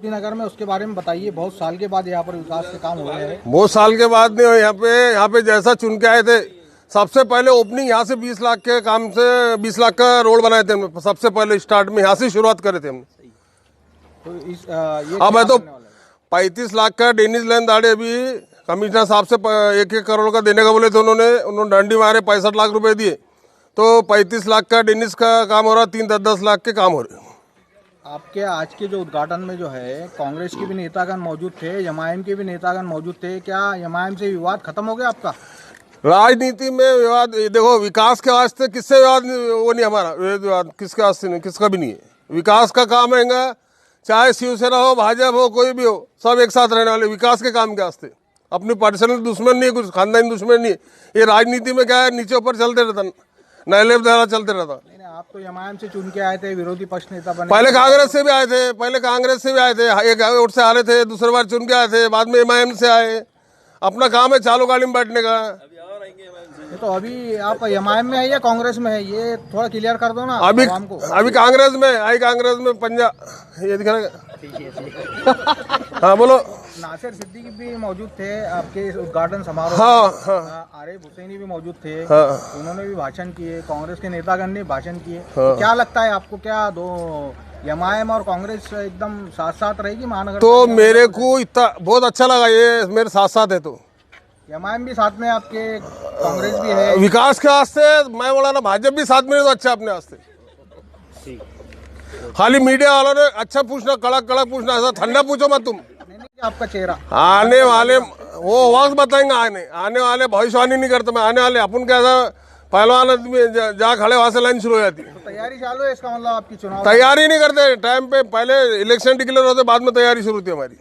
शताब्दी नगर में, उसके बारे में बताइए। बहुत साल के बाद यहाँ पर विकास के काम हो रहे हैं। बहुत साल के बाद नहीं, यहाँ पे जैसा चुन के आए थे, सबसे पहले ओपनिंग यहाँ से 20 लाख के काम से 20 लाख का रोड बनाए थे हमने। सबसे पहले स्टार्ट में यहाँ से शुरुआत करे थे हमने। तो अब है तो 35 लाख का डेनिस लैंड दाढ़े अभी कमिश्नर साहब से 1-1 करोड़ का देने का बोले थे उन्होंने डंडी मारे 65 लाख रुपए दिए, तो 35 लाख का डेनिस का काम हो रहा, 3-10 लाख के काम हो रहे। आपके आज के जो उद्घाटन में जो है, कांग्रेस के भी नेतागण मौजूद थे, एमआईएम के भी नेतागण मौजूद थे। क्या एमआईएम से विवाद खत्म हो गया आपका? राजनीति में विवाद देखो, विकास के वास्ते किससे विवाद वो नहीं, हमारा विवाद किसके वास्ते नहीं, किसका भी नहीं है। विकास का काम है, चाहे शिवसेना हो, भाजपा हो, कोई भी हो, सब एक साथ रहने वाले। विकास के काम के वास्ते अपनी पर्सनल दुश्मन नहीं है, कुछ खानदानी दुश्मन नहीं है। ये राजनीति में क्या है, नीचे ऊपर चलते रहता, नहले द्वारा चलते रहता। नहीं, आप तो एमआईएम से चुन के आए थे, विरोधी पक्ष नेता बने। पहले कांग्रेस से भी आए थे, एक वोट से आ रहे थे, दूसरी बार चुन के आए थे, बाद में एमआईएम से आए। अपना काम है चालू गाड़ी में बैठने का। तो अभी आप एमआईएम में है या कांग्रेस में है, ये थोड़ा क्लियर कर दो ना अभी हमको। अभी कांग्रेस में पंजा ये दिख रहा है। हाँ बोलो। नासिर सिद्दीकी भी मौजूद थे आपके इस उद्घाटन समारोह। हाँ। आरिफ हुसैनी भी मौजूद थे। हाँ। उन्होंने भी भाषण किए, कांग्रेस के नेतागण ने भाषण किए। हाँ। क्या लगता है आपको, क्या दो एमआईएम और कांग्रेस एकदम साथ साथ रहेगी महानगर? तो मेरे को इतना बहुत अच्छा लगा, ये मेरे साथ साथ है। तो एमआईएम भी साथ में, आपके कांग्रेस भी है। विकास के वास्ते मैं बोला ना, भाजपा भी साथ में तो अच्छा अपने वास्ते। खाली मीडिया वालों ने अच्छा पूछना, कड़क पूछना, ऐसा ठंडा पूछो मत तुम। आपका चेहरा आने वाले वो वक्त बताएंगे, आने वाले भविष्यवाणी नहीं करते मैं। आने वाले अपन कैसा पहलवान आदमी जहाँ खड़े वहां से लाइन शुरू हो जाती है। तो तैयारी चालू है, इसका मतलब आपकी चुनाव तैयारी नहीं करते टाइम पे। पहले इलेक्शन डिक्लेयर होते, बाद में तैयारी शुरू होती है हमारी।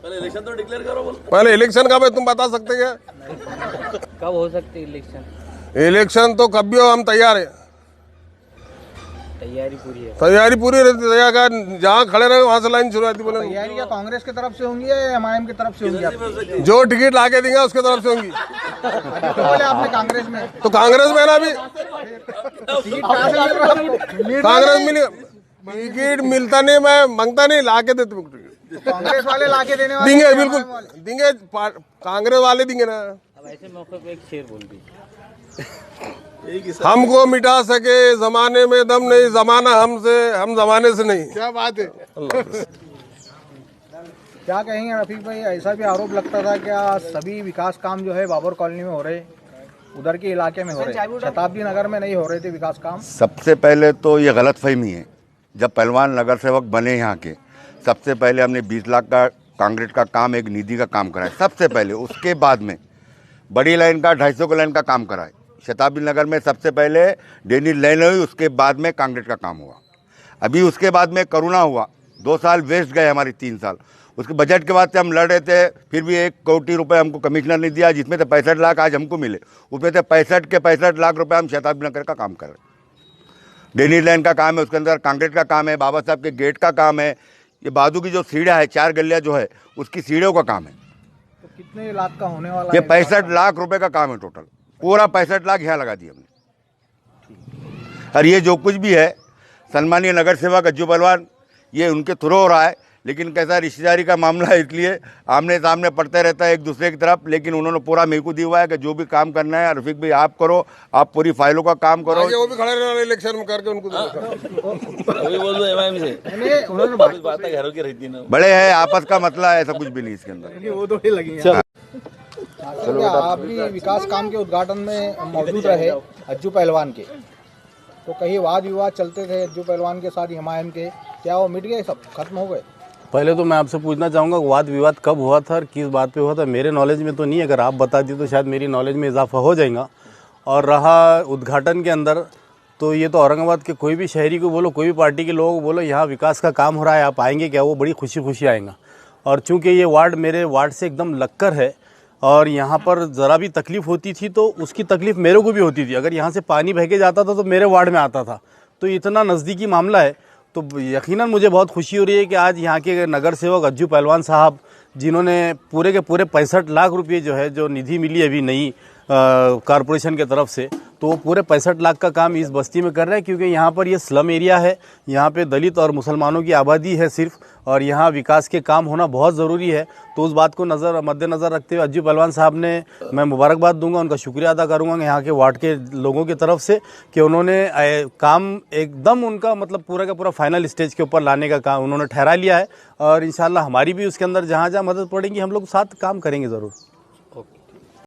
पहले इलेक्शन तो डिक्लेयर करो। पहले इलेक्शन कब है तुम बता सकते क्या? कब हो सकती है इलेक्शन? इलेक्शन तो कब भी हो, हम तैयार है। तैयारी पूरी है। तैयारी पूरी रहती है, जहाँ खड़े रहे वहां से लाइन शुरू होती। बोले तैयारी क्या कांग्रेस की तरफ से होंगी या एमआईएम की तरफ से होंगी आपकी? जो टिकट लाके देंगे उसके तरफ से होंगी। तो बोले आपने कांग्रेस में, तो कांग्रेस में ना भी कांग्रेस मिली टिकट मिलता नहीं, मैं मांगता नहीं, लाके देते टिकट। कांग्रेस वाले लाके देने वाले देंगे, बिल्कुल देंगे, कांग्रेस वाले देंगे ना। अब ऐसे मौके पे एक शेर बोल दी। हमको मिटा सके जमाने में दम नहीं, जमाना हमसे, हम जमाने से नहीं। क्या बात है। क्या कहेंगे रफीक भाई, ऐसा भी आरोप लगता था क्या सभी विकास काम जो है बाबर कॉलोनी में हो रहे, उधर के इलाके में हो रहे, शताब्दी नगर में नहीं हो रहे थे विकास काम? सबसे पहले तो ये गलतफहमी है। जब पहलवान नगर सेवक बने यहाँ के, सबसे पहले हमने 20 लाख का कांक्रीट का काम, एक निधि का काम कराया सबसे पहले। उसके बाद में बड़ी लाइन का 250 की लाइन का काम कराए। शताब्दी नगर में सबसे पहले डेनिस लाइन हुई, उसके बाद में कांक्रीट का काम हुआ। अभी उसके बाद में कोरोना हुआ, 2 साल वेस्ट गए हमारे, 3 साल। उसके बजट के बाद से हम लड़ रहे थे, फिर भी 1 कोटी रुपए हमको कमिश्नर ने दिया, जिसमें से 65 लाख आज हमको मिले। उसमें से 65 लाख रुपए हम शताब्दी नगर का काम कर रहे हैं। डेनिस लाइन का काम है, उसके अंदर कांक्रीट का काम है, बाबा साहब के गेट का काम है, ये बाजू की जो सीढ़ियाँ है, 4 गलियाँ जो है, उसकी सीढ़ियों का काम है। तो कितने लाख का होने वाला ये है? 65 लाख रुपए का काम है टोटल, पूरा 65 लाख यहाँ लगा दिया हमने। और ये जो कुछ भी है, सम्मानीय नगर सेवक अज्जू पहलवान, ये उनके थ्रू हो रहा है। लेकिन कैसा रिश्तेदारी का मामला है, इसलिए आमने सामने पड़ते रहता है एक दूसरे की तरफ। लेकिन उन्होंने पूरा मेरे को दिया हुआ है कि जो भी काम करना है रफीक भाई आप करो, आप पूरी फाइलों का काम करो। वो भी खड़े रहना इलेक्शन में करके उनको अभी बोल दो एमआईएम से उन्होंने बात घरों की रहती ना, बड़े है, आपस का मसला है, ऐसा कुछ भी नहीं इसके अंदर। वो थोड़ी लगी है। आप भी विकास काम के उद्घाटन में मौजूद रहे अज्जू पहलवान के, तो कहीं वाद विवाद चलते थे अज्जू पहलवान के साथ एमआईएम के, क्या वो मिट गए, सब खत्म हो गए? पहले तो मैं आपसे पूछना चाहूँगा वाद विवाद कब हुआ था और किस बात पे हुआ था? मेरे नॉलेज में तो नहीं, अगर आप बता दी तो शायद मेरी नॉलेज में इजाफा हो जाएगा। और रहा उद्घाटन के अंदर, तो ये तो औरंगाबाद के कोई भी शहरी को बोलो, कोई भी पार्टी के लोगों को बोलो, यहाँ विकास का काम हो रहा है, आप आएंगे क्या? वो बड़ी खुशी खुशी आएगा। और चूँकि ये वार्ड मेरे वार्ड से एकदम लगकर है और यहाँ पर ज़रा भी तकलीफ़ होती थी तो उसकी तकलीफ़ मेरे को भी होती थी। अगर यहाँ से पानी बह के जाता था तो मेरे वार्ड में आता था, तो इतना नज़दीकी मामला है। तो यकीनन मुझे बहुत खुशी हो रही है कि आज यहाँ के नगर सेवक अज्जू पहलवान साहब, जिन्होंने पूरे के पूरे 65 लाख रुपये जो है, जो निधि मिली अभी नई कॉरपोरेशन के तरफ से, तो तो वो पूरे 65 लाख का काम इस बस्ती में कर रहे हैं, क्योंकि यहाँ पर ये स्लम एरिया है, यहाँ पे दलित और मुसलमानों की आबादी है सिर्फ, और यहाँ विकास के काम होना बहुत ज़रूरी है। तो उस बात को मद्देनज़र रखते हुए अज्जू पहलवान साहब ने मैं मुबारकबाद दूंगा, उनका शुक्रिया अदा करूंगा यहाँ के वार्ड के लोगों की तरफ से कि उन्होंने काम एकदम उनका मतलब पूरा का पूरा फाइनल स्टेज के ऊपर लाने का काम उन्होंने ठहरा लिया है। और इंशाल्लाह हमारी भी उसके अंदर जहाँ जहाँ मदद पड़ेगी हम लोग साथ काम करेंगे ज़रूर।